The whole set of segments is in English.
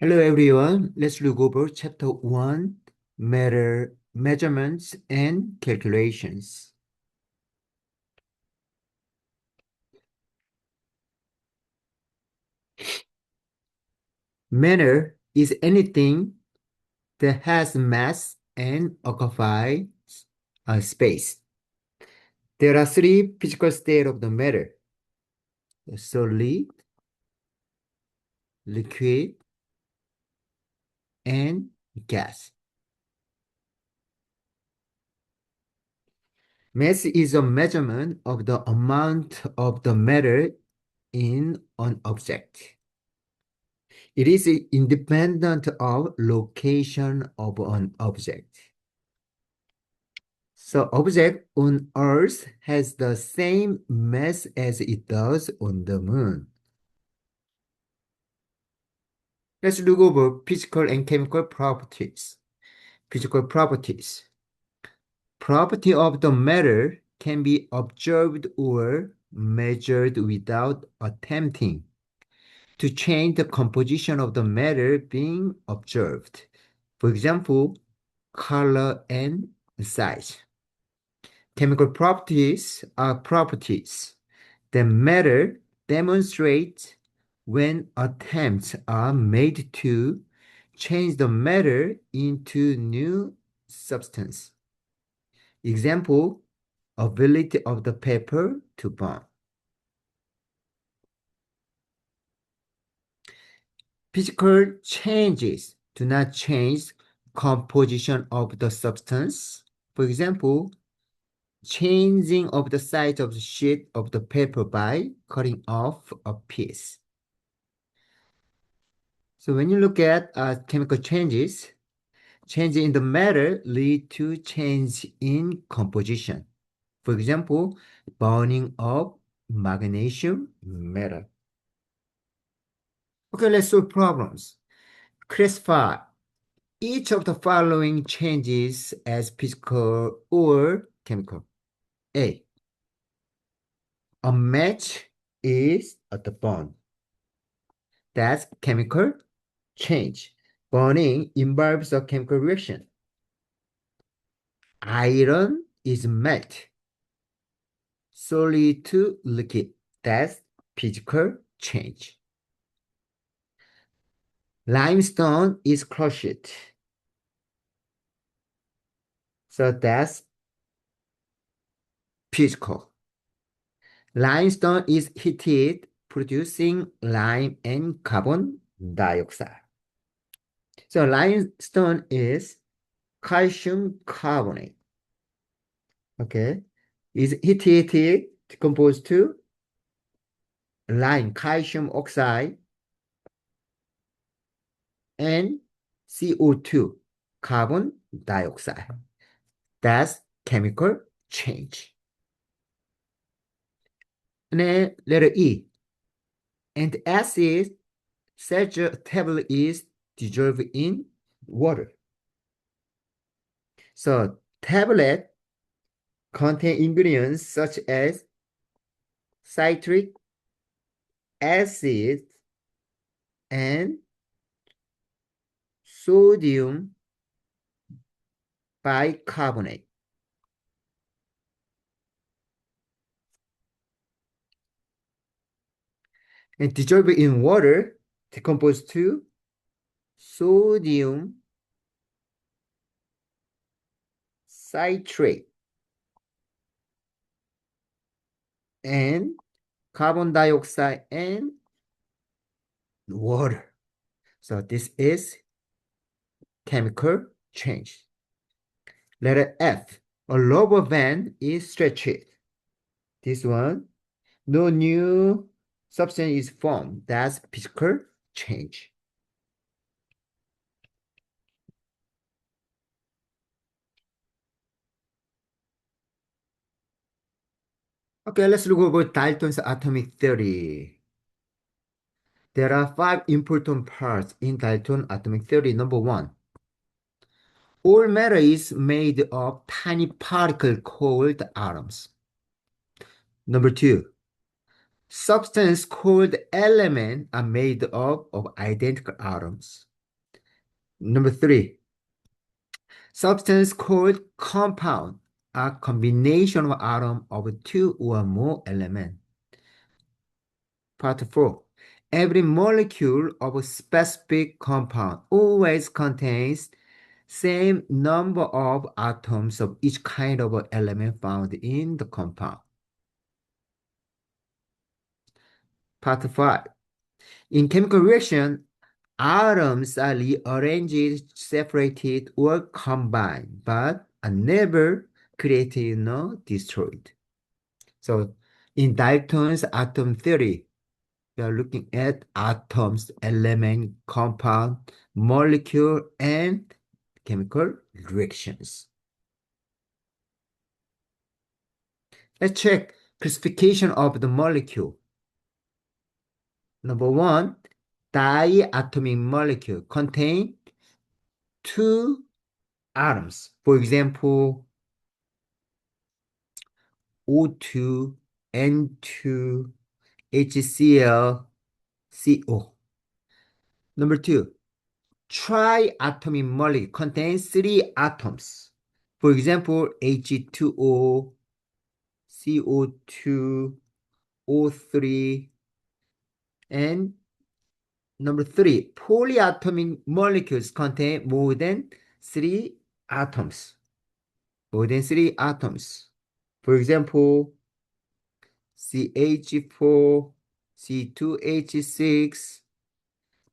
Hello everyone. Let's look over chapter 1, matter measurements and calculations. Matter is anything that has mass and occupies a space. There are three physical states of the matter: solid, liquid, and gas. Mass is a measurement of the amount of the matter in an object. It is independent of location of an object. So object on Earth has the same mass as it does on the moon. Let's look over physical and chemical properties. Physical properties. Property of the matter can be observed or measured without attempting to change the composition of the matter being observed. For example, color and size. Chemical properties are properties that matter demonstrate when attempts are made to change the matter into new substance. Example, ability of the paper to bond. Physical changes do not change composition of the substance. For example, changing of the size of the sheet of the paper by cutting off a piece. So when you look at chemical changes, change in the matter lead to change in composition. For example, burning of magnesium metal. Okay, let's solve problems. Classify each of the following changes as physical or chemical. A. A match is at the bond. That's chemical change. Burning involves a chemical reaction. Iron is melt. Solid to liquid. That's physical change. Limestone is crushed. So that's physical. Limestone is heated, producing lime and carbon dioxide. So limestone is calcium carbonate. Okay. Is heated, decomposed to lime, calcium oxide, and CO2, carbon dioxide. That's chemical change. And then letter E. And acid such a tablet is dissolved in water. So tablet contain ingredients such as citric acid and sodium bicarbonate. And dissolved in water, decomposed to sodium citrate and carbon dioxide and water. So this is chemical change. Letter F. A rubber band is stretched. This one, no new substance is formed. That's physical change. Okay, let's look over Dalton's atomic theory. There are 5 important parts in Dalton's atomic theory. Number 1, all matter is made of tiny particles called atoms. Number 2, substance called elements are made up of identical atoms. Number three, substance called compound are combination of atom of two or more elements. Part four, every molecule of a specific compound always contains same number of atoms of each kind of element found in the compound. Part 5. In chemical reaction, atoms are rearranged, separated, or combined, but are never created nor destroyed. So, in Dalton's atom theory, we are looking at atoms, element, compound, molecule, and chemical reactions. Let's check classification of the molecule. Number one, diatomic molecule contain two atoms. For example, O2, N2, HCl, CO. Number two, triatomic molecule contains three atoms. For example, H2O, CO2, O3, and number three, polyatomic molecules contain more than three atoms. More than three atoms. For example, CH4, C2H6.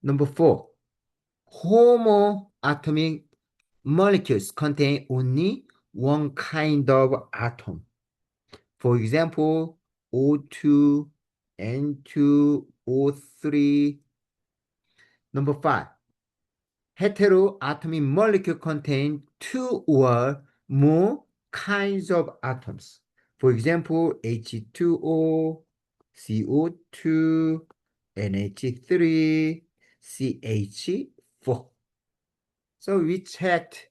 Number four, homoatomic molecules contain only one kind of atom. For example, O2, N2, O3. Number five, heteroatomic molecule contain two or more kinds of atoms. For example, H2O, CO2, NH3, CH4. So we checked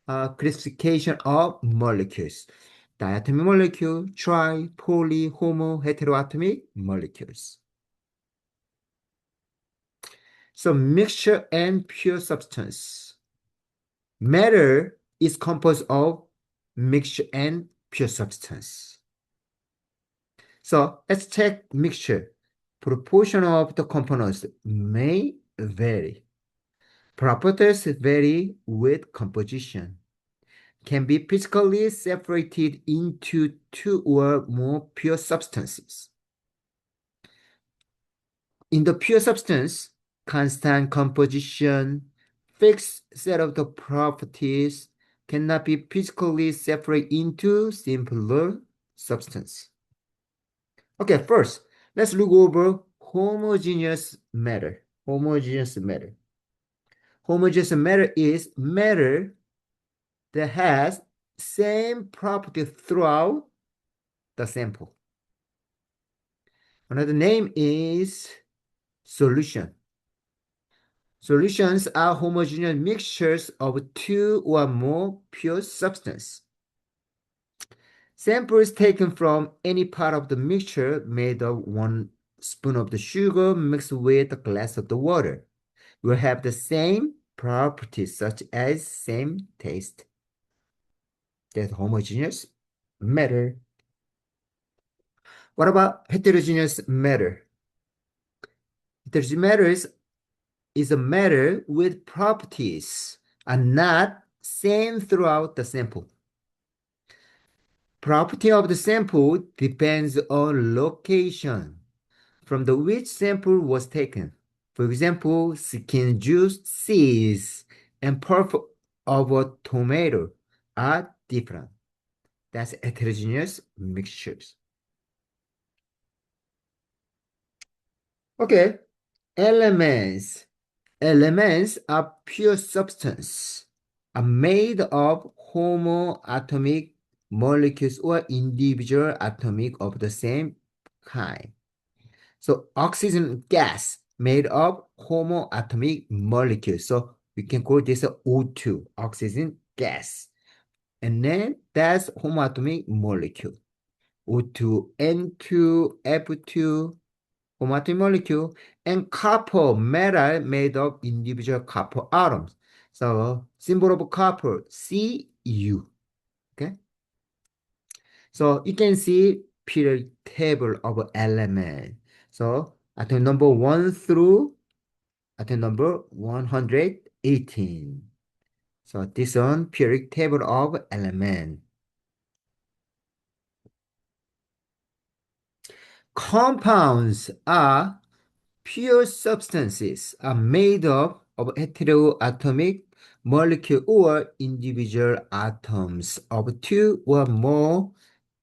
classification of molecules. Diatomic molecule, tri, poly, homo, heteroatomic molecules. So mixture and pure substance. Matter is composed of mixture and pure substance. So let's check mixture. Proportion of the components may vary. Properties vary with composition. Can be physically separated into two or more pure substances. In the pure substance, constant composition, fixed set of the properties cannot be physically separated into simpler substance. Okay, first, let's look over homogeneous matter. Homogeneous matter. Homogeneous matter is matter that has same property throughout the sample. Another name is solution. Solutions are homogeneous mixtures of two or more pure substance. Samples taken from any part of the mixture made of 1 spoon of the sugar mixed with a glass of the water will have the same properties such as same taste. That's homogeneous matter. What about heterogeneous matter? Heterogeneous matter is a matter with properties are not same throughout the sample. Property of the sample depends on location from which sample was taken. For example, skin juice, seeds, and pulp of a tomato are different. That's heterogeneous mixtures. Okay, elements. Elements are pure substance, are made of homoatomic molecules or individual atomic of the same kind. So oxygen gas made of homoatomic molecules. So we can call this O2, oxygen gas. And then that's homoatomic molecule. O2, N2, F2, homoatomic molecule, and copper metal made of individual copper atoms. So symbol of copper, Cu. Okay. So you can see periodic table of element. So atom number 1 through atom number 118. So this one periodic table of element. Compounds are pure substances are made up of heteroatomic molecule or individual atoms of two or more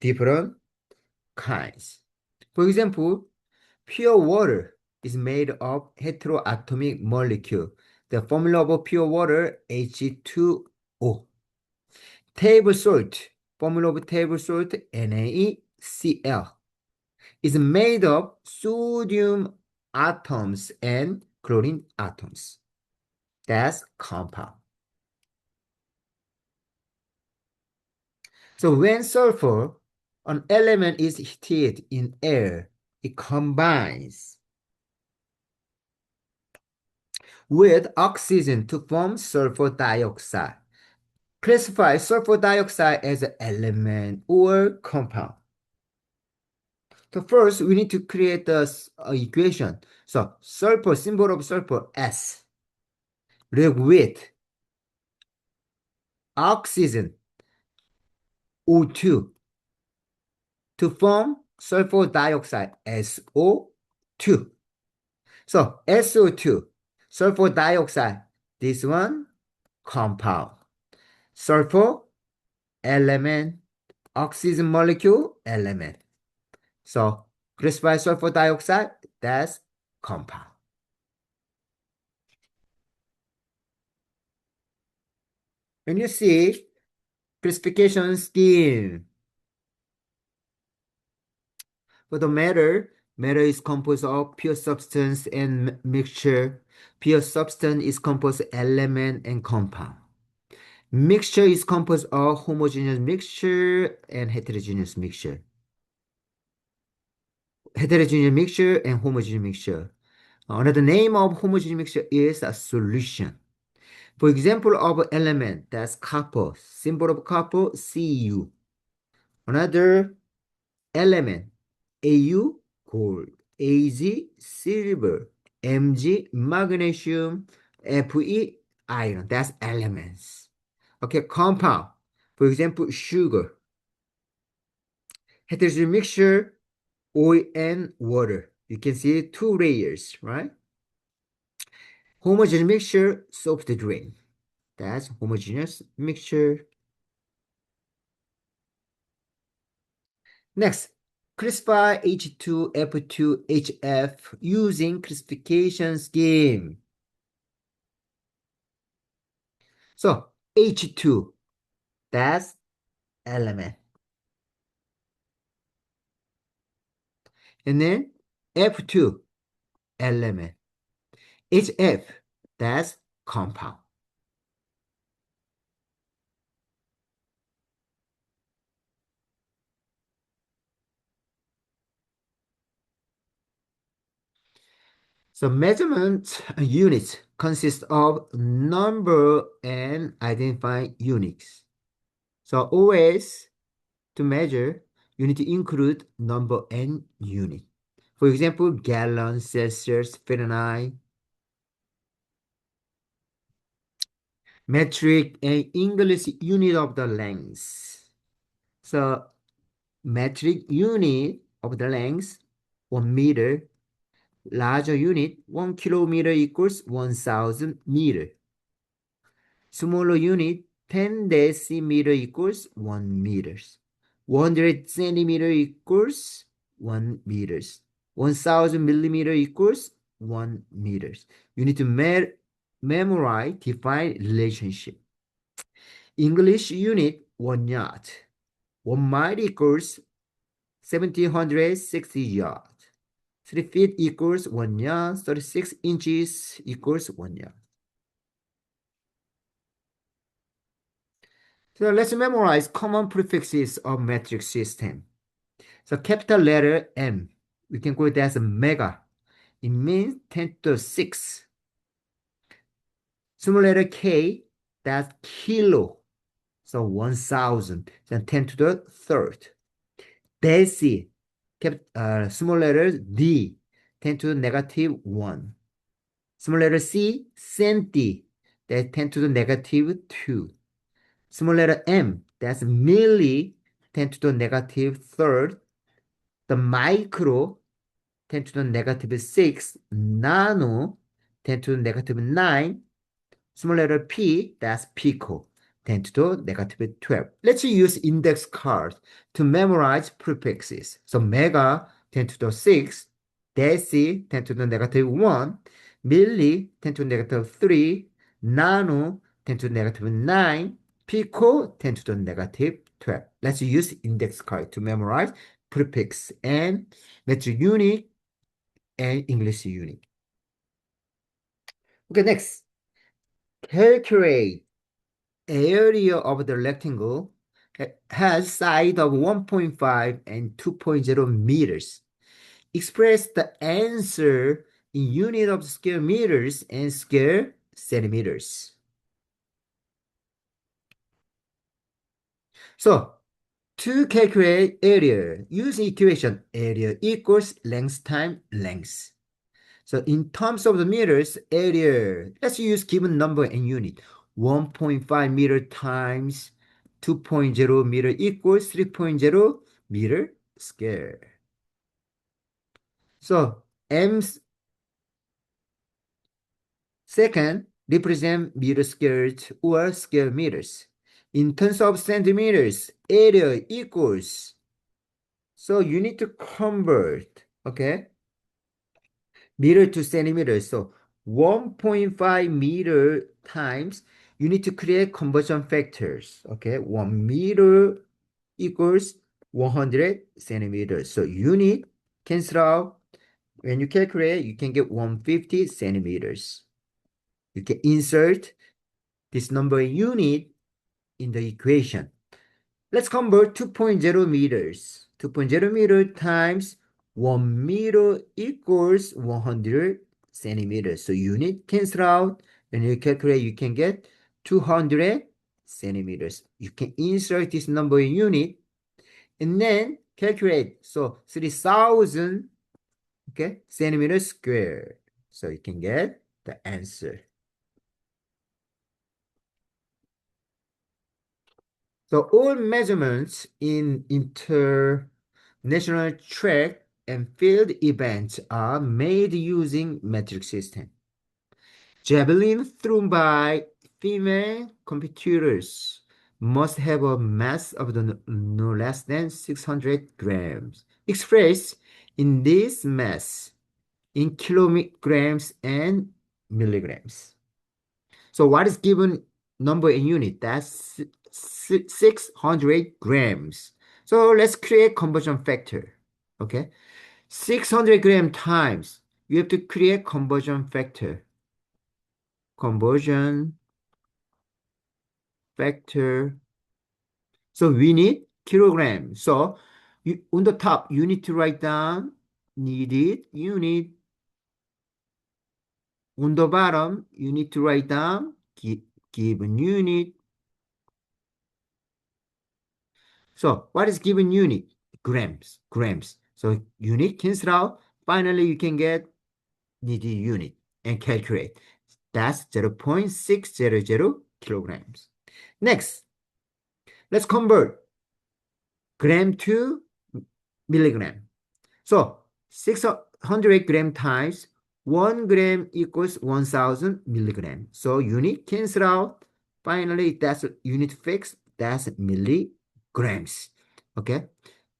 different kinds. For example, pure water is made of heteroatomic molecule. The formula of pure water H2O. Table salt, formula of table salt NaCl is made of sodium atoms and chlorine atoms. That's compound. So when sulfur, an element is heated in air, it combines with oxygen to form sulfur dioxide. Classify sulfur dioxide as an element or compound. So first, we need to create the equation. So sulfur, symbol of sulfur, S. With oxygen, O2, to form sulfur dioxide, SO2. So SO2, sulfur dioxide, this one, compound. Sulfur, element, oxygen molecule, element. So crystallized sulfur dioxide, that's compound. When you see classification scheme for the matter, matter is composed of pure substance and mixture. Pure substance is composed of element and compound. Mixture is composed of homogeneous mixture and heterogeneous mixture. Heterogeneous mixture and homogeneous mixture. Another name of homogeneous mixture is a solution. For example of element, that's copper. Symbol of copper, Cu. Another element, Au, gold. Az, silver. Mg, magnesium. Fe, iron. That's elements. Okay, compound. For example, sugar. Heterogeneous mixture, oil and water. You can see two layers, right? Homogeneous mixture, soft drink. That's homogeneous mixture. Next, classify H2F2HF using classification scheme. So H2, that's element. And then F2, element. HF, that's compound. So measurement units consist of number and identify units. So always to measure, you need to include number and unit. For example, gallon, Celsius, Fahrenheit, metric, and English unit of the length. So metric unit of the length, 1 meter. Larger unit, 1 kilometer equals 1,000 meter. Smaller unit, 10 decimeter equals 1 meters. 100 centimeter equals 1 meters. 1,000 millimeter equals 1 meters. You need to memorize, define relationship. English unit, 1 yard. 1 mile equals 1,760 yards. 3 feet equals 1 yard. 36 inches equals 1 yard. So let's memorize common prefixes of metric system. So capital letter M, we can call it as a mega. It means 10 to the 6. Small letter K, that's kilo. So 1,000. Then 10 to the third. Deci, small letter D, 10 to the negative 1. Small letter C, centi, that's 10 to the negative 2. Small letter M, that's milli, 10 to the negative third. The micro, 10 to the negative 6. Nano, 10 to the negative 9. Small letter P, that's pico, 10 to the negative 12. Let's use index cards to memorize prefixes. So mega, 10 to the 6. Deci, 10 to the negative 1. Milli, 10 to the negative 3. Nano, 10 to the negative 9. Pico, 10 to the negative 12. Let's use index card to memorize prefix and metric unit and English unit. Okay, next. Calculate area of the rectangle has side of 1.5 and 2.0 meters. Express the answer in unit of square meters and square centimeters. So, to calculate area, use equation area equals length times length. So in terms of the meters, area, let's use given number and unit. 1.5 meter times 2.0 meter equals 3.0 meter square. So M's second represent meter squared or square meters. In terms of centimeters, area equals. So you need to convert, okay? Meter to centimeter. So 1.5 meter times, you need to create conversion factors. Okay, 1 meter equals 100 centimeters. So unit cancel out. When you calculate, you can get 150 centimeters. You can insert this number in unit in the equation. Let's convert 2.0 meters. 2.0 meter times 1 meter equals 100 centimeters. So unit cancel out. When you calculate, you can get 200 centimeters. You can insert this number in unit and then calculate. So 3,000, okay, centimeters square. So you can get the answer. So all measurements in international track and field events are made using metric system. Javelin thrown by female competitors must have a mass of no less than 600 grams. Expressed in this mass in kilograms and milligrams. So what is given number in unit? That's 600 grams. So let's create conversion factor. Okay. 600 gram times. You have to create conversion factor. Conversion factor. So we need kilogram. So on the top, you need to write down needed unit. On the bottom, you need to write down given unit. So what is given unit? Grams, grams. So unit cancel out. Finally, you can get needed unit and calculate. That's 0.600 kilograms. Next, let's convert gram to milligram. So 600 gram times 1 gram equals 1,000 milligram. So unit cancel out. Finally, that's unit fixed. That's milligrams. Okay.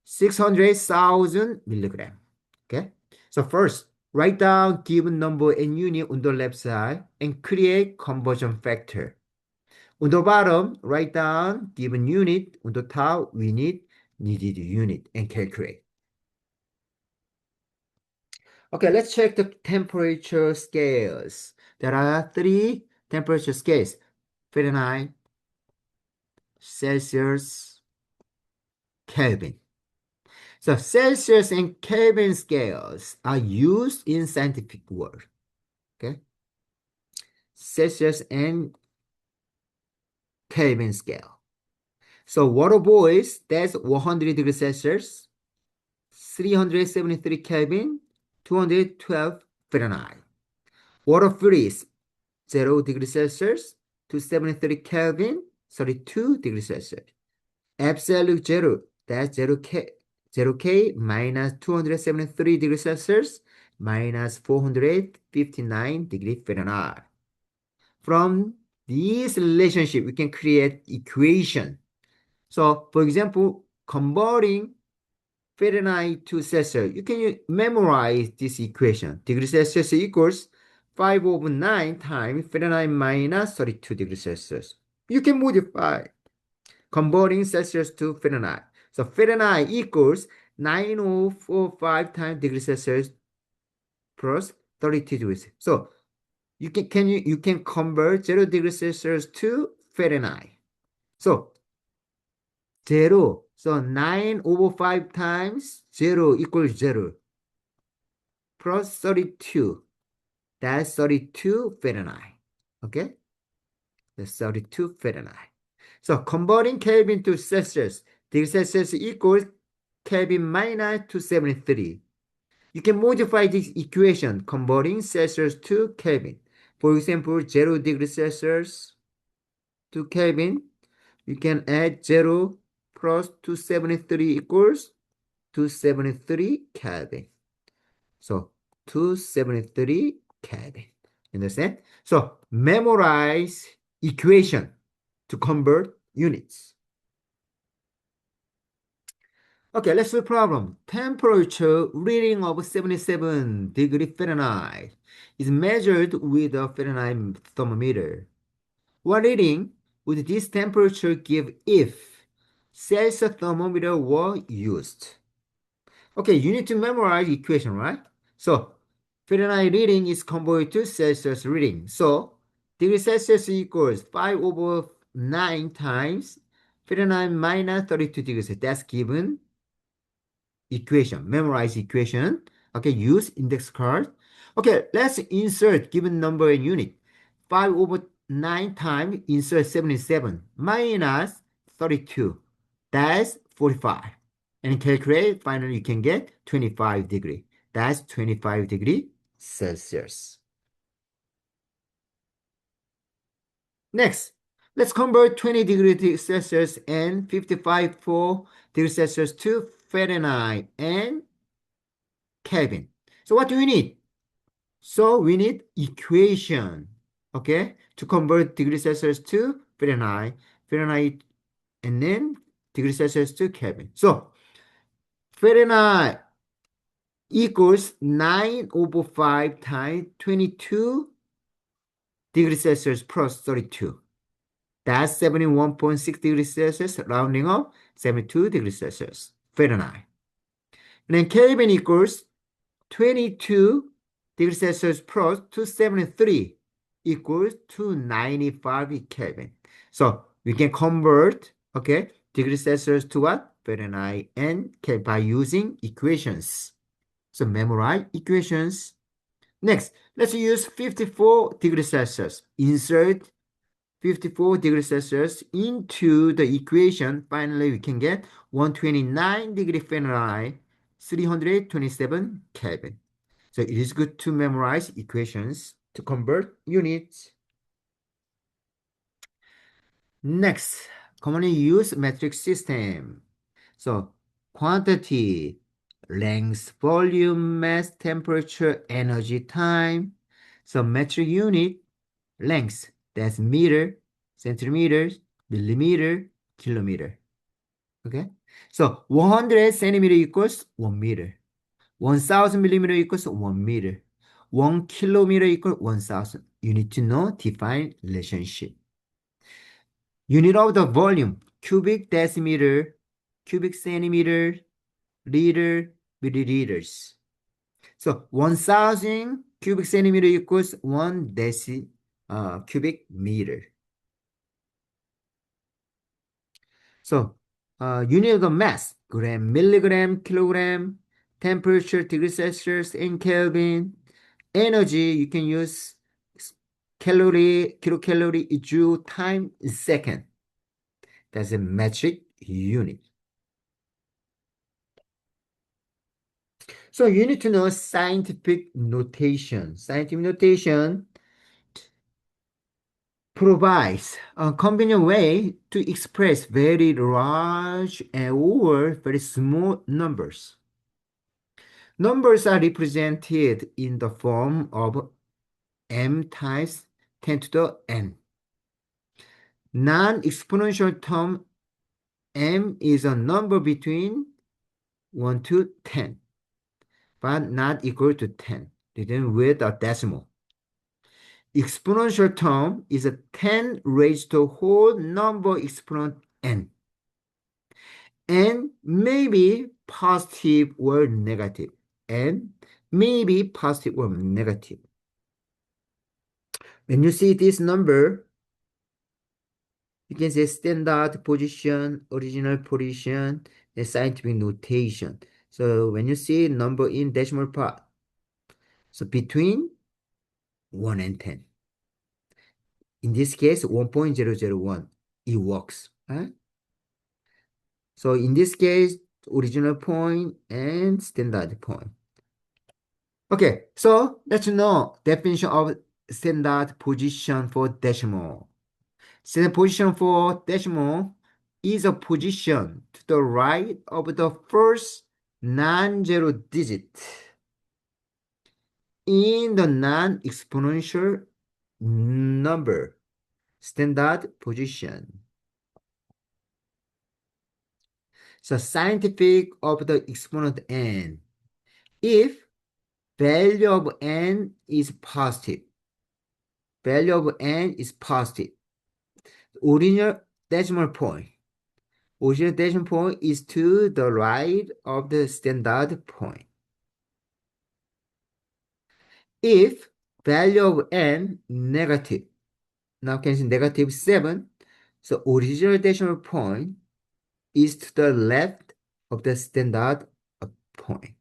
600,000 milligram. Okay. So first, write down given number and unit on the left side and create conversion factor. On the bottom, write down given unit. On the top, we need needed unit and calculate. Okay, let's check the temperature scales. There are 3 temperature scales: Fahrenheit, Celsius, Kelvin. So Celsius and Kelvin scales are used in scientific world. Okay, Celsius and Kelvin scale. So water boils, that's 100 degrees Celsius, 373 Kelvin, 212 Fahrenheit. Water freeze, 0 degrees Celsius to 73 Kelvin, 32 degrees Celsius. Absolute zero, that's 0K, 0K minus 273 degrees Celsius minus 459 degrees Fahrenheit. From this relationship, we can create equation. So, for example, converting Fahrenheit to Celsius, you can memorize this equation. Degrees Celsius equals 5 over 9 times Fahrenheit minus 32 degrees Celsius. You can modify converting Celsius to Fahrenheit. So Fahrenheit equals 9045 times degrees Celsius plus 32 degrees. So you can convert 0 degrees Celsius to Fahrenheit. So 0. So 9 over 5 times 0 equals 0 plus 32. That's 32 Fahrenheit. Okay? That's 32 Fahrenheit. So converting Kelvin to Celsius, degrees Celsius equals Kelvin minus 273. You can modify this equation converting Celsius to Kelvin. For example, 0 degrees Celsius to Kelvin, you can add 0 plus 273 equals 273 Kelvin. So 273 Kelvin. Understand? So memorize equation to convert units. Okay, let's do a problem. Temperature reading of 77 degrees Fahrenheit is measured with a Fahrenheit thermometer. What reading would this temperature give if Celsius thermometer were used? Okay, you need to memorize equation, right? So Fahrenheit reading is converted to Celsius reading. So degree Celsius equals 5 over 9 times Fahrenheit minus 32 degrees. That's given equation. Memorize equation. Okay, use index card. Okay, let's insert given number and unit. 5 over 9 times insert 77 minus 32. That's 45. And calculate, finally you can get 25 degree. That's 25 degree Celsius. Next, let's convert 20 degrees Celsius and 55 degrees Celsius to Fahrenheit and Kelvin. So what do we need? So we need equation, okay, to convert degrees Celsius to Fahrenheit, and then degrees Celsius to Kelvin. So Fahrenheit equals 9 over 5 times 22 degrees Celsius plus 32. That's 71.6 degrees Celsius, rounding up 72 degrees Celsius, Fahrenheit. And then Kelvin equals 22 degrees Celsius plus 273 equals 295 Kelvin. So we can convert, okay, degrees Celsius to what? Fahrenheit and Kelvin by using equations. So memorize equations. Next, let's use 54 degrees Celsius. Insert 54 degrees Celsius into the equation. Finally, we can get 129 degrees Fahrenheit, 327 Kelvin. So it is good to memorize equations to convert units. Next, commonly used metric system. So quantity, length, volume, mass, temperature, energy, time. So metric unit, length, that's meter, centimeters, millimeter, kilometer. Okay? So 100 centimeter equals 1 meter. 1000 millimeter equals 1 meter. 1 kilometer equals 1000. You need to know, define relationship. Unit of the volume, cubic decimeter, cubic centimeter, liter, milliliters. So 1000 cubic centimeter equals 1 cubic meter. So unit of the mass, gram, milligram, kilogram, temperature, degrees Celsius, in Kelvin. Energy, you can use calorie, kilocalorie, joule, time, second. That's a metric unit. So you need to know scientific notation. Scientific notation provides a convenient way to express very large or very small numbers. Numbers are represented in the form of m times 10 to the n. Non-exponential term m is a number between 1 to 10, but not equal to 10, written with a decimal. Exponential term is a 10 raised to whole number exponent n. And maybe positive or negative. And maybe positive or negative. When you see this number, you can say standard position, original position, and scientific notation. So when you see number in decimal part, so between 1 and 10. In this case, 1.001, it works. Right? So in this case, original point and standard point. Okay, so let's know definition of standard position for decimal. Standard position for decimal is a position to the right of the first non-zero digit in the non-exponential number. Standard position. So scientific of the exponent n. If value of n is positive, value of n is positive, original decimal point. Original decimal point is to the right of the standard point. If value of n negative, now can see negative 7, so original decimal point is to the left of the standard point.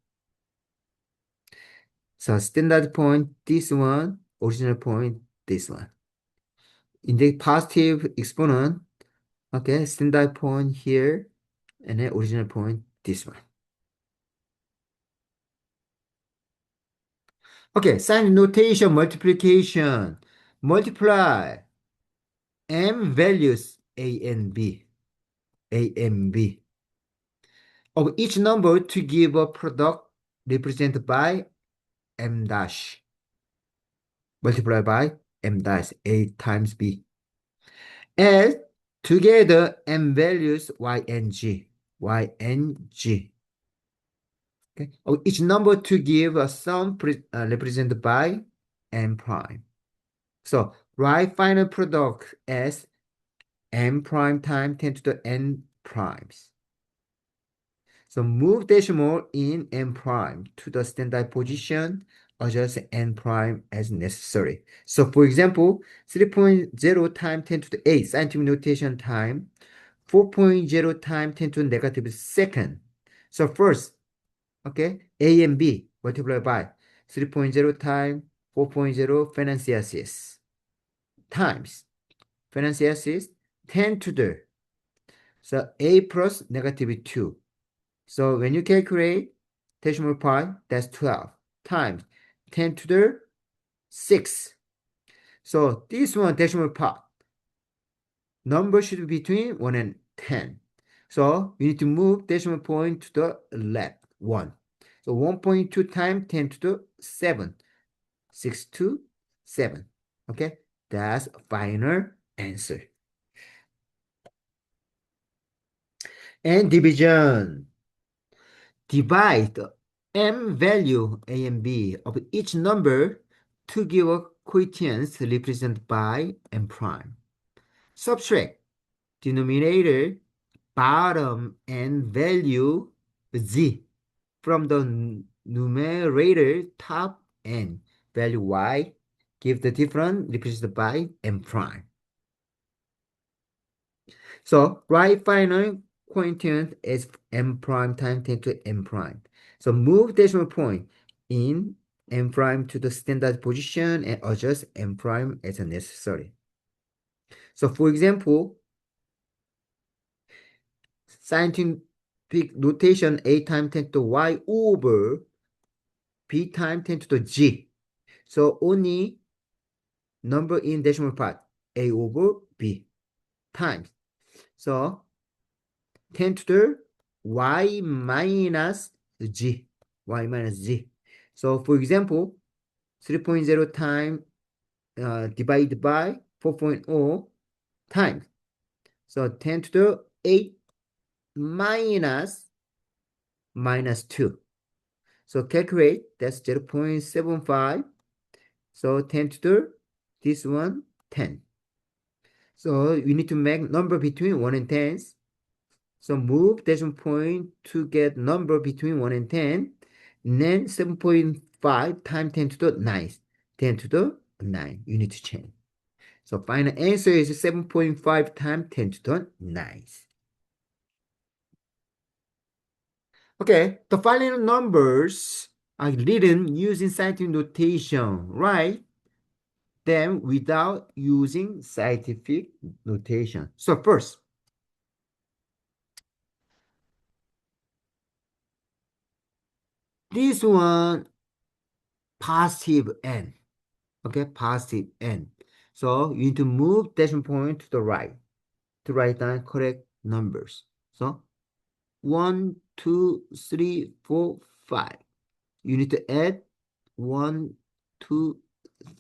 So standard point, this one, original point, this one. In the positive exponent, okay, standard point here, and then original point, this one. Okay, sign notation multiplication. Multiply m values a and b, of each number to give a product represented by m dash. Multiply by m dash, a times b. Add together m values y and g. Okay. Of each number to give a sum represented by m prime. So write final product as m prime times 10 to the n primes. So move decimal in m prime to the standard position, adjust n prime as necessary. So for example, 3.0 times 10 to the 8 scientific notation time, 4.0 times 10 to the negative second. So first, okay, a and b multiplied by 3.0 times 4.0 Fernandez times Fernandez 10 to the, so a plus negative 2. So when you calculate decimal point, that's 12 times 10 to the 6. So this one decimal part, number should be between 1 and 10. So we need to move decimal point to the left, 1. So 1.2 times 10 to the 7, 6 to 7. Okay, that's final answer. And division. Divide the m value a and b of each number to give a quotients represented by m prime. Subtract denominator bottom n value z from the numerator top n value y, give the difference represented by m prime. So write final quotient as m prime times 10 to m prime. So move decimal point in m prime to the standard position and adjust m prime as necessary. So for example, scientific notation a times 10 to the y over b times 10 to the g. So only number in decimal part, a over b times. So 10 to the y minus g, y minus g. So for example, 3.0 times divided by 4.0 times. So 10 to the 8 minus 2. So calculate, that's 0.75. So 10 to the, this one, 10. So you need to make number between 1 and 10. So move decimal point to get number between 1 and 10. And then 7.5 times 10 to the 9. 10 to the 9. You need to change. So final answer is 7.5 times 10 to the 9. Okay, the following numbers are written using scientific notation, right? Them without using scientific notation. So first, this one, positive n. Okay, positive n. So you need to move decimal point to the right to write down correct numbers. So 1, 2, 3, 4, 5. You need to add 1, 2,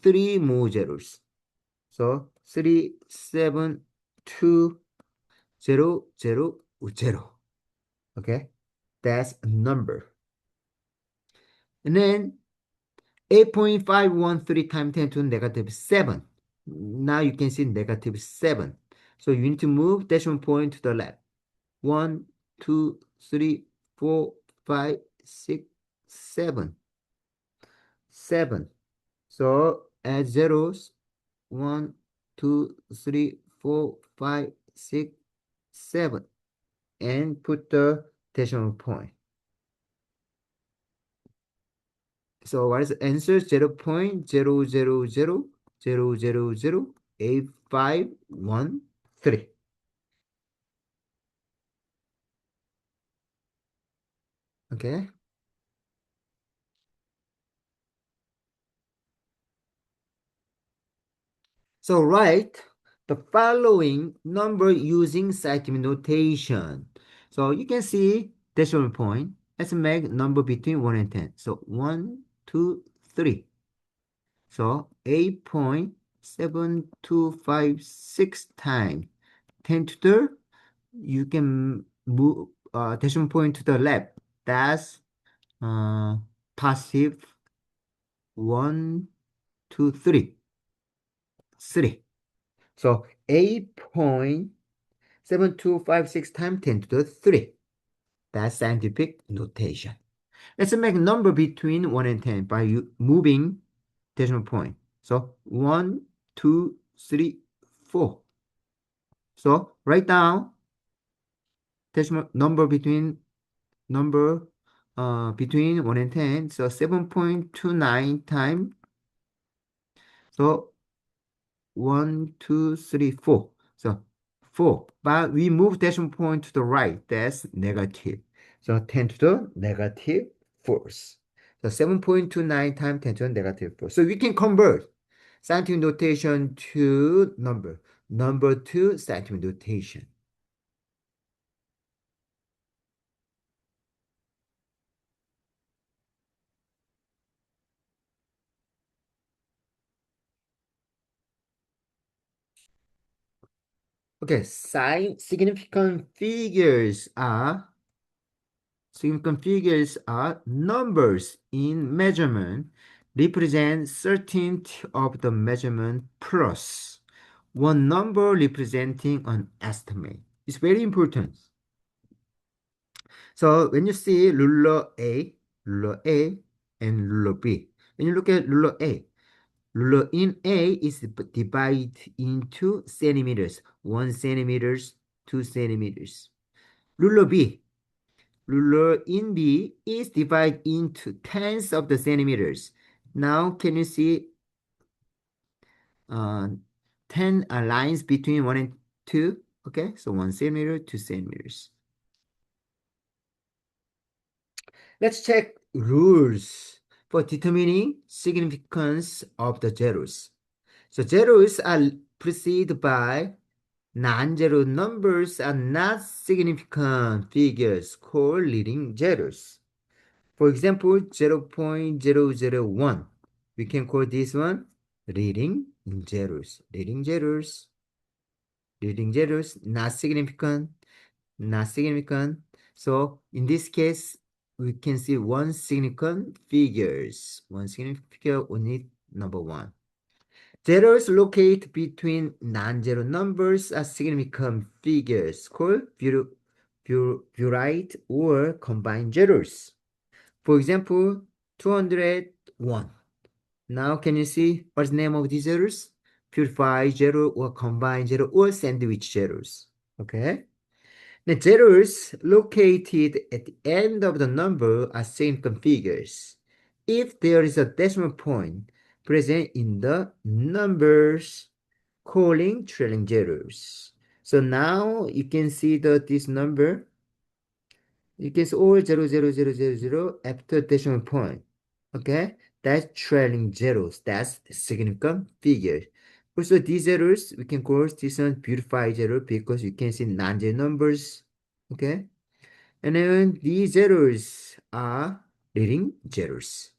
3 more zeros. So 3, 7, 2, 0, 0, 0. Okay, that's a number. And then 8.513 times 10 to the negative 7. Now you can see negative 7. So you need to move decimal point to the left. 1, 2, 3, 4, 5, 6, 7. 7. So add zeros. 1, 2, 3, 4, 5, 6, 7. And put the decimal point. So what is the answer? 0.00000008513. Okay. So write the following number using scientific notation. So you can see decimal point. Let's make number between 1 and 10. So 1, 2, 3. So 8.7256 times 10 to the, you can move decimal point to the left. That's positive 1, 2, 3. 3. So 8.7256 times 10 to the 3. That's scientific notation. Let's make a number between 1 and 10 by moving decimal point. So 1, 2, 3, 4. So write down decimal number between 1 and 10. So 7.29 times. So 1, 2, 3, 4. So 4. But we move decimal point to the right. That's negative. So 10 to the negative fourth. So 7.29 times 10 to the negative fourth. So we can convert scientific notation to number. Number to scientific notation. Okay, significant figures are numbers in measurement represent certainty of the measurement plus one number representing an estimate. It's very important. So when you see ruler A and ruler B, when you look at ruler in A is divided into centimeters, 1 centimeters, 2 centimeters. Ruler B, ruler in B is divided into tenths of the centimeters. Now can you see uh, 10 lines between 1 and 2? Okay, so 1 centimeter, 2 centimeters. Let's check rules for determining significance of the zeros. So zeros are preceded by non-zero numbers are not significant figures called leading zeros. For example, 0.001. We can call this one leading zeros. Leading zeros. Leading zeros, not significant. Not significant. So in this case, we can see one significant figures. One significant figure, we need number one. Zeros located between non-zero numbers are significant figures called burite or combined zeros. For example, 201. Now can you see what's the name of these zeros? Purified zero or combined zero or sandwich zeros. Okay? The zeros located at the end of the number are significant figures. If there is a decimal point present in the numbers calling trailing zeros. So now you can see that this number, you can see all 0, 0, 0, 0, 0 after decimal point. Okay, that's trailing zeros. That's significant figure. Also, these zeros we can call this one purified zero because you can see non-zero numbers. Okay, and then these zeros are leading zeros.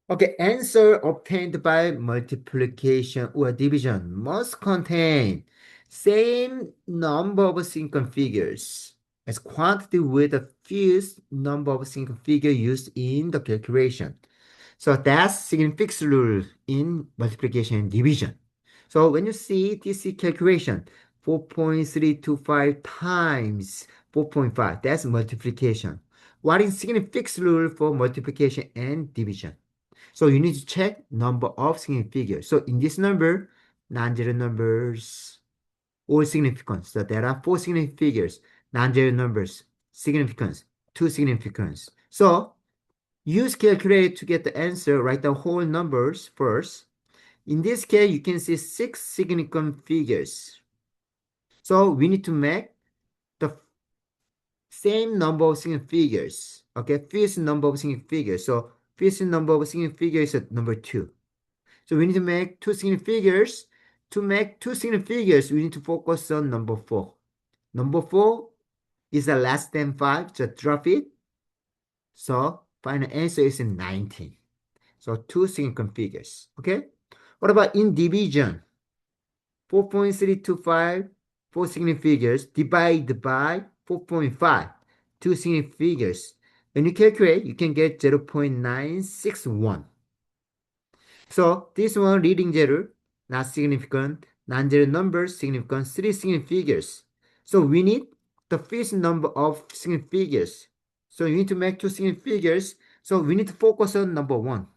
Okay, answer obtained by multiplication or division must contain same number of single figures as quantity with the fewest number of single figure used in the calculation. So that's significance rule in multiplication and division. So when you see this calculation, 4.325 times 4.5, that's multiplication. What is significance rule for multiplication and division? So you need to check number of significant figures. So in this number, non-zero numbers, all significance. So there are four significant figures, non-zero numbers, significance, two significance. So use calculator to get the answer, write the whole numbers first. In this case, you can see six significant figures. So we need to make the same number of significant figures. Okay, fifth number of significant figures. So fifth number of significant figures is number 2. So we need to make two significant figures. To make two significant figures, we need to focus on number 4. Number 4 is a less than 5, so drop it. So final answer is 19. So two significant figures. Okay. What about in division? 4.325, four significant figures, divided by 4.5, two significant figures. When you calculate, you can get 0.961. So this one leading zero, not significant, non-zero numbers, significant, three significant figures. So we need the fifth number of significant figures. So you need to make two significant figures. So we need to focus on number 1.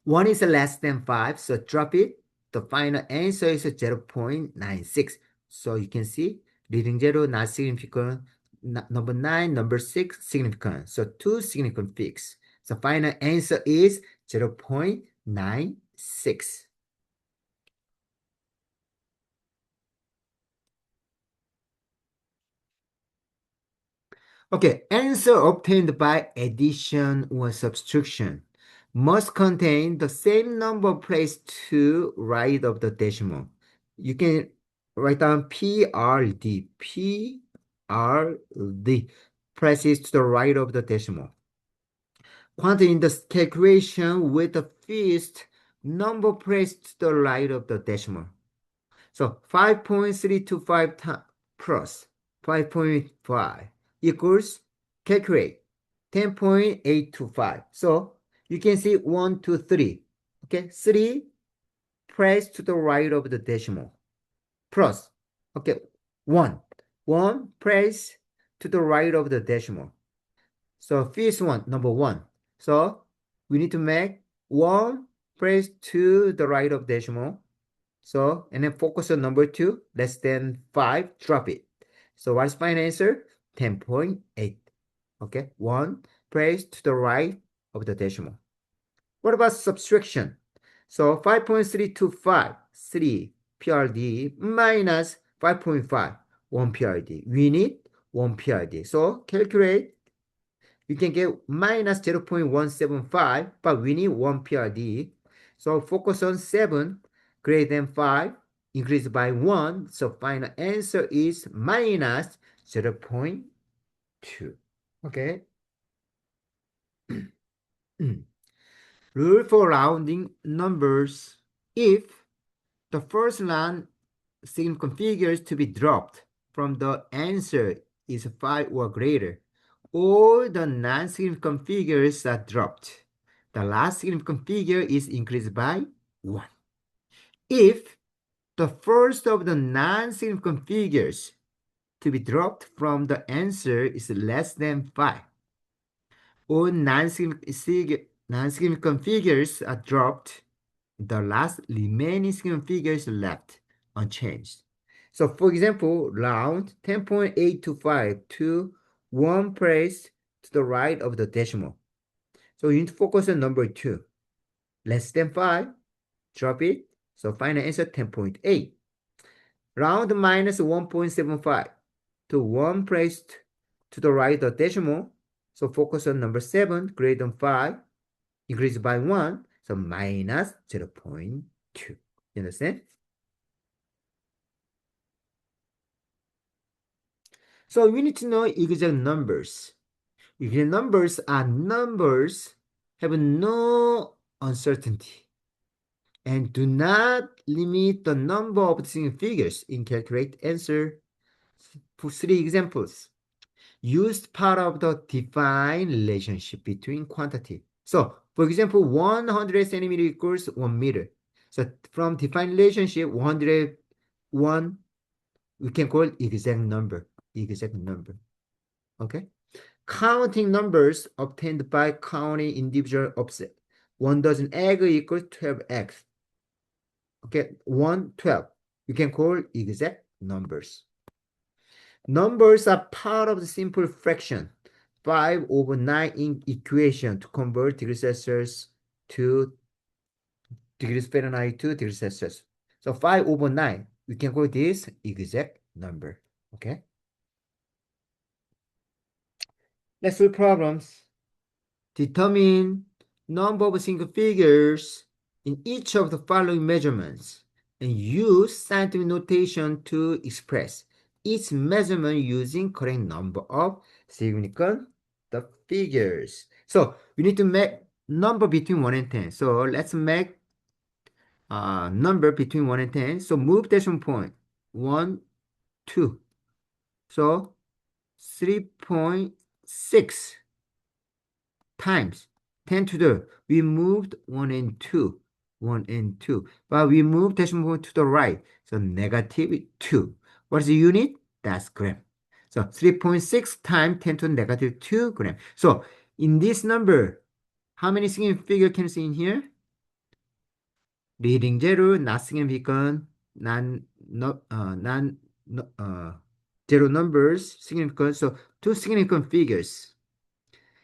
1 is less than 5, so drop it. The final answer is 0.96. So you can see leading zero, not significant. Number 9, number 6, significant. So two significant fixed. So final answer is 0.96. Okay, answer obtained by addition or subtraction must contain the same number placed to right of the decimal. You can write down PRD. PRD places to the right of the decimal. Quantity in the calculation with the fewest number placed to the right of the decimal. So 5.325 plus 5.5 equals, calculate 10.825. So you can see 1, 2, 3. Okay, 3 placed to the right of the decimal. Plus, okay, 1. 1 placed to the right of the decimal. So first one, number 1. So we need to make 1 placed to the right of decimal. So, and then focus on number 2, less than 5, drop it. So what's my answer? 10.8. Okay, 1 placed to the right of the decimal. What about subtraction? So 5.325, 3 PRD minus 5.5. 1 PRD. We need 1 PRD. So calculate. You can get minus 0.175, but we need 1 PRD. So focus on 7 greater than 5, increase by 1. So final answer is minus 0.2. Okay. Rule for rounding numbers. If the first line significant figures to be dropped from the answer is 5 or greater, all the non-significant figures are dropped. The last significant figure is increased by 1. If the first of the non-significant figures to be dropped from the answer is less than 5, all non-significant figures are dropped. The last remaining significant figures left unchanged. So for example, round 10.825 to one place to the right of the decimal. So you need to focus on number 2. Less than 5, drop it. So final answer 10.8. Round minus 1.75 to one place to the right of the decimal. So focus on number 7, greater than 5, increase by 1, so minus 0.2. You understand? So we need to know exact numbers. Exact numbers are numbers have no uncertainty and do not limit the number of single figures in calculate answer. For 3 examples, used part of the define relationship between quantity. So, for example, 100 centimeter equals 1 meter. So, from define relationship, 101, we can call it exact number. Exact number. Okay? Counting numbers obtained by counting individual offset. 1 dozen egg equals 12 eggs. Okay, 1, 12. You can call exact numbers. Numbers are part of the simple fraction 5 over 9 in equation to convert degrees Celsius to degrees Fahrenheit to degrees Celsius. So 5 over 9, we can call this exact number. Okay. Let's do problems. Determine number of single figures in each of the following measurements and use scientific notation to express each measurement using correct number of significant the figures. So we need to make number between 1 and 10. So let's make number between 1 and 10. So move decimal point 1, 2. So 3.6 times 10 to the, we moved 1 and 2, 1 and 2, but we moved decimal point to the right, so negative 2. What is the unit? That's gram. So 3.6 times 10 to the negative 2 gram. So in this number, how many significant figure can you see in here? Leading zero, not significant, zero numbers, significant. So two significant figures.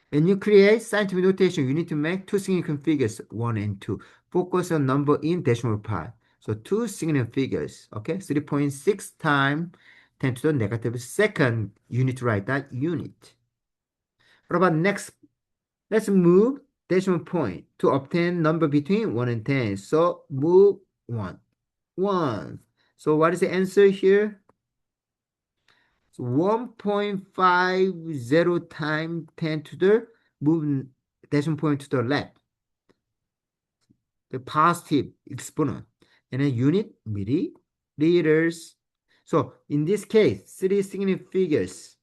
When you create scientific notation, you need to make two significant figures, 1 and 2. Focus on number in decimal part. So two significant figures, okay? 3.6 times 10 to the negative second. You need to write that unit. What about next? Let's move decimal point to obtain number between 1 and 10. So move 1. 1. So what is the answer here? So 1.50 times 10 to the move decimal point to the left. The positive exponent. And a unit milliliters. So in this case, 3 significant figures.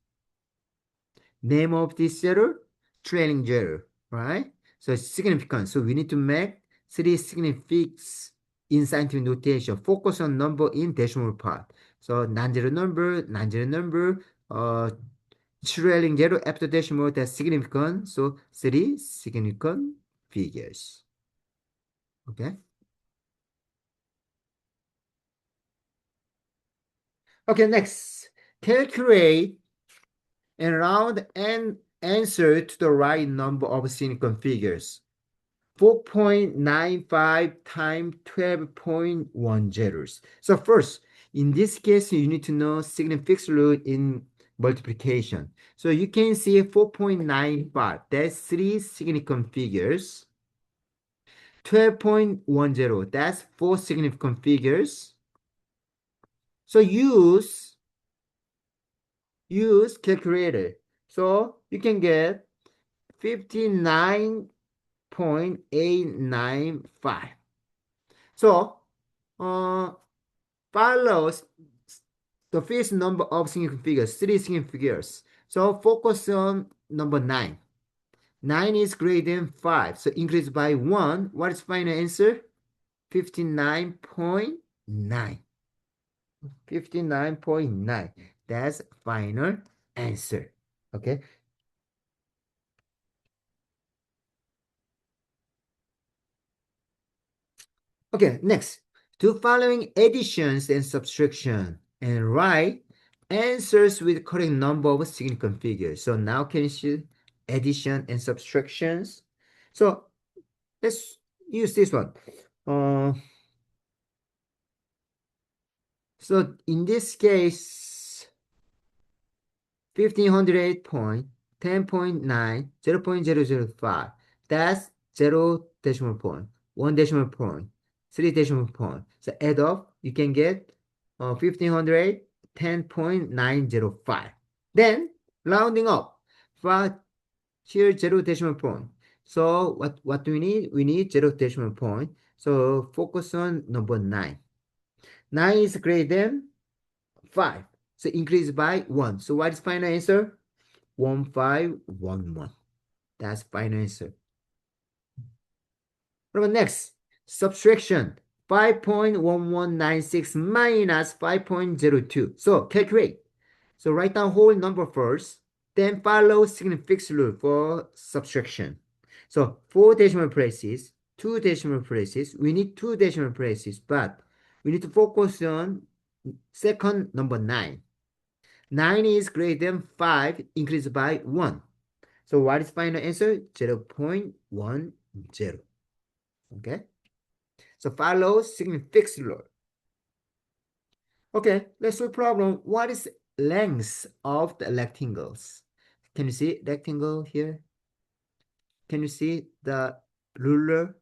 Name of this zero, trailing zero, right? So it's significant. So we need to make 3 significant figures in scientific notation. Focus on number in decimal part. So non-zero number, trailing zero after decimal, that's significant. So 3 significant figures. Okay. Okay, next. Calculate and round and answer to the right number of significant figures. 4.95 times 12.10. So first, In this case, you need to know significance rule in multiplication. So you can see 4.95, that's three significant figures. 12.10, that's four significant figures. So use calculator. So you can get 59.895. So follows the first number of significant figures, three significant figures. So focus on number 9. 9 is greater than 5. So increase by 1. What is final answer? 59.9. 59.9. That's final answer. Okay. Okay, next. Do following additions and subtraction and write answers with correct number of significant figures. So now can you see addition and subtractions? So let's use this one. Uh, so in this case, 1508.10.9, 0.005. That's 0 decimal point, 1 decimal point, 3 decimal point. So add up, you can get 1510.905. Then rounding up, for here 0 decimal point. So what do we need? We need 0 decimal point. So focus on number 9. 9 is greater than 5. So increase by 1. So what is final answer? 1511. That's final answer. What about next? Subtraction. 5.1196 minus 5.02. So calculate. So write down whole number first. Then follow significance rule for subtraction. So 4 decimal places, 2 decimal places. We need 2 decimal places, but we need to focus on second number 9. 9 is greater than 5, increased by 1. So what is final answer? 0.10. Okay. So follow significance rule. Okay, let's solve problem. What is length of the rectangles? Can you see rectangle here? Can you see the ruler?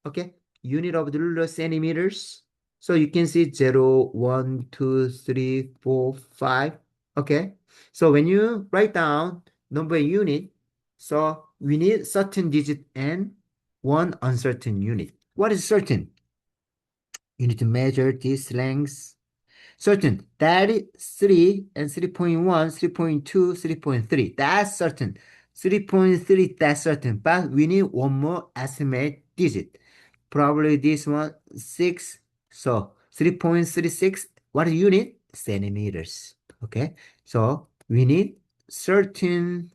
Okay, unit of the ruler centimeters. So you can see 0, 1, 2, 3, 4, 5. Okay, so when you write down number unit, so we need certain digit and one uncertain unit. What is certain? You need to measure this length. Certain, that is 3 and 3.1, 3.2, 3.3. That's certain. 3.3, that's certain. But we need one more estimate digit. Probably this one, 6. So 3.36, what unit? Centimeters. Okay. So we need certain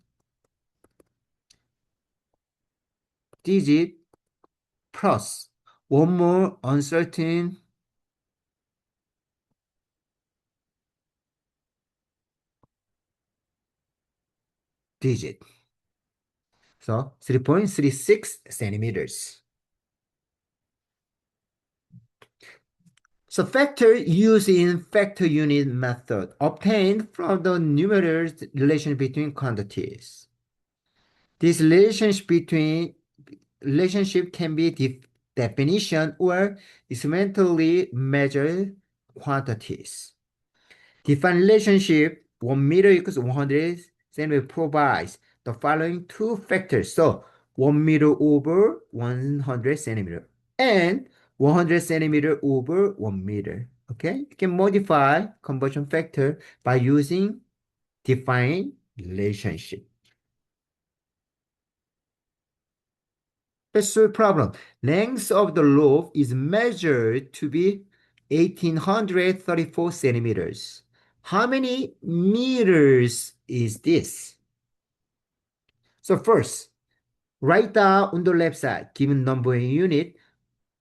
digit plus one more uncertain digit. So 3.36 centimeters. So factor used in factor unit method obtained from the numerator's relation between quantities. This relationship can be definition or experimentally measured quantities. Define relationship 1 meter equals 100 centimeter provides the following two factors. So 1 meter over 100 centimeter and 100 centimeter over 1 meter. Okay, you can modify conversion factor by using define relationship. Let's solve problem. Length of the loaf is measured to be 1834 centimeters. How many meters is this? So first, write down on the left side, given number in unit,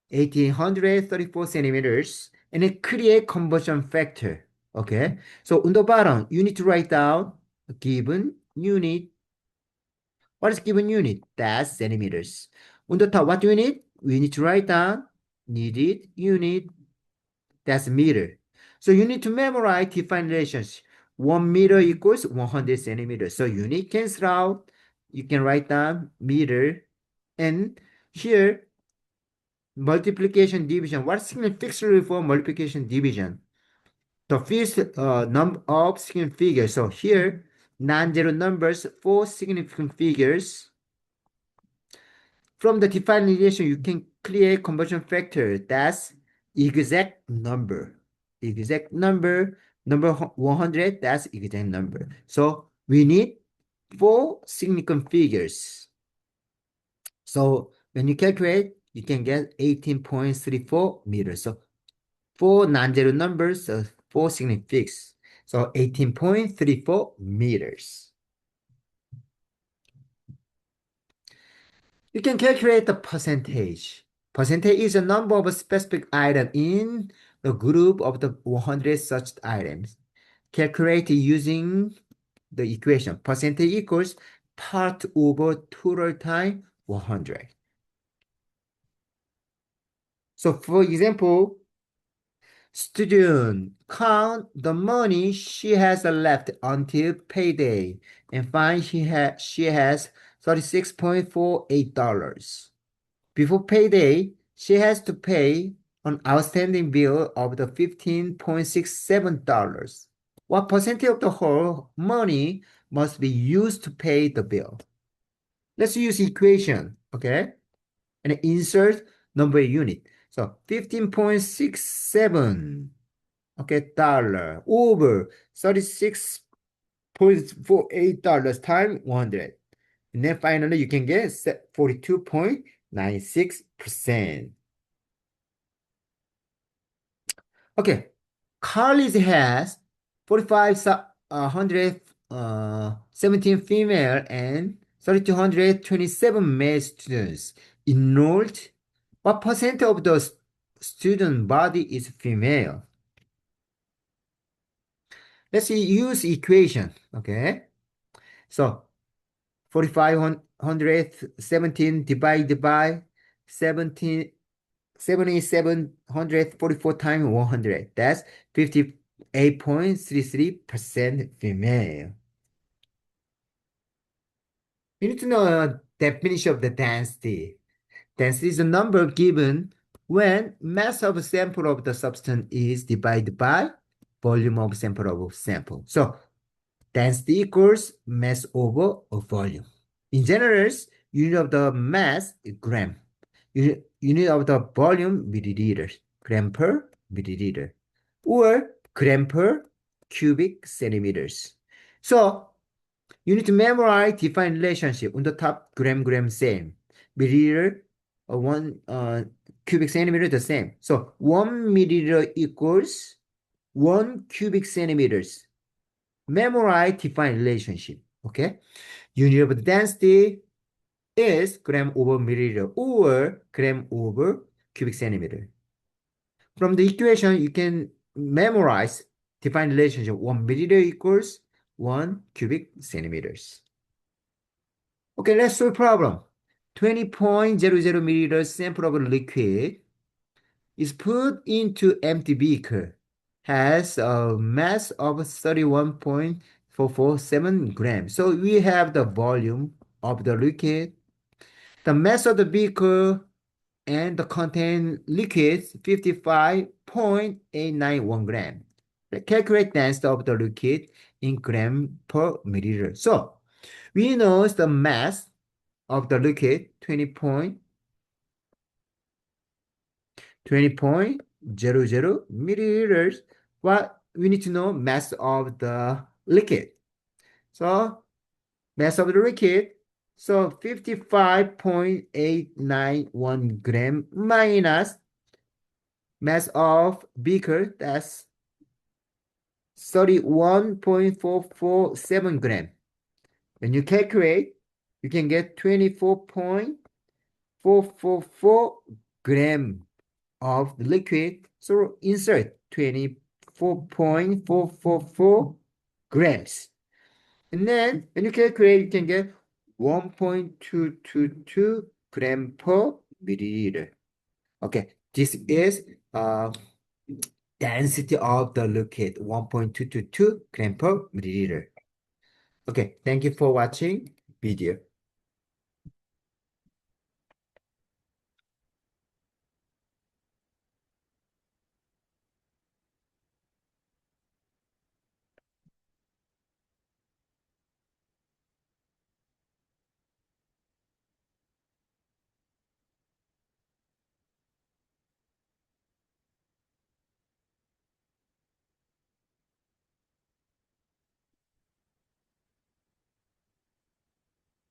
1834 centimeters, and then create conversion factor. Okay. So on the bottom, you need to write down given unit. What is given unit? That's centimeters. On the top, what do we need? We need to write down needed unit. That's meter. So you need to memorize define relations. 1 meter equals 100 centimeters. So unit cancel out. You can write down meter. And here, multiplication division. What's significant fixed for multiplication division? The first number of significant figures. So here, non-zero numbers, 4 significant figures. From the defined relation, you can create conversion factor. That's exact number. Exact number, number 100, that's exact number. So we need 4 significant figures. So when you calculate, you can get 18.34 meters. So 4 non-zero numbers, 4 significant figures. So 18.34 meters. You can calculate the percentage. Percentage is a number of a specific item in the group of the 100 such items. Calculated using the equation. Percentage equals part over total time 100. So for example, student count the money she has left until payday and find she has $36.48. Before payday, she has to pay an outstanding bill of the $15.67. What percentage of the whole money must be used to pay the bill? Let's use equation, okay? And insert number unit. So 15.67, okay, dollar over $36.48 times 100. And then finally you can get 42.96%. Okay, college has 4,517 female and 3,227 male students enrolled. What percent of the student body is female? Let's use equation, okay? So 4,517 divided by 7,744 times 100. That's 58.33% female. You need to know the definition of the density. Density is a number given when mass of a sample of the substance is divided by volume of sample of sample. So density equals mass over a volume. In general, unit of the mass is gram. Unit of the volume milliliters. Gram per milliliter. Or gram per cubic centimeters. So you need to memorize define relationship. On the top, gram, same. Milliliter, one cubic centimeter, the same. So 1 milliliter equals 1 cubic centimeters. Memorize define relationship. Okay. Unit of the density is gram over milliliter or gram over cubic centimeter. From the equation, you can memorize define relationship. 1 milliliter equals 1 cubic centimeters. Okay, let's solve problem. 20.00 milliliter sample of liquid is put into empty beaker. Has a mass of 31.447 grams. So we have the volume of the liquid, the mass of the beaker, and the contained liquids 55.891 gram. Calculate density of the liquid in gram per milliliter. So we know the mass of the liquid 20.00 milliliters. What we need to know mass of the liquid. So mass of the liquid, so 55.891 gram minus mass of beaker, that's 31.447 gram. When you calculate, you can get 24.444 gram of the liquid. So insert 24.444 grams. And then when you calculate, you can get 1.222 gram per milliliter. Okay, this is density of the liquid 1.222 gram per milliliter. Okay, thank you for watching video.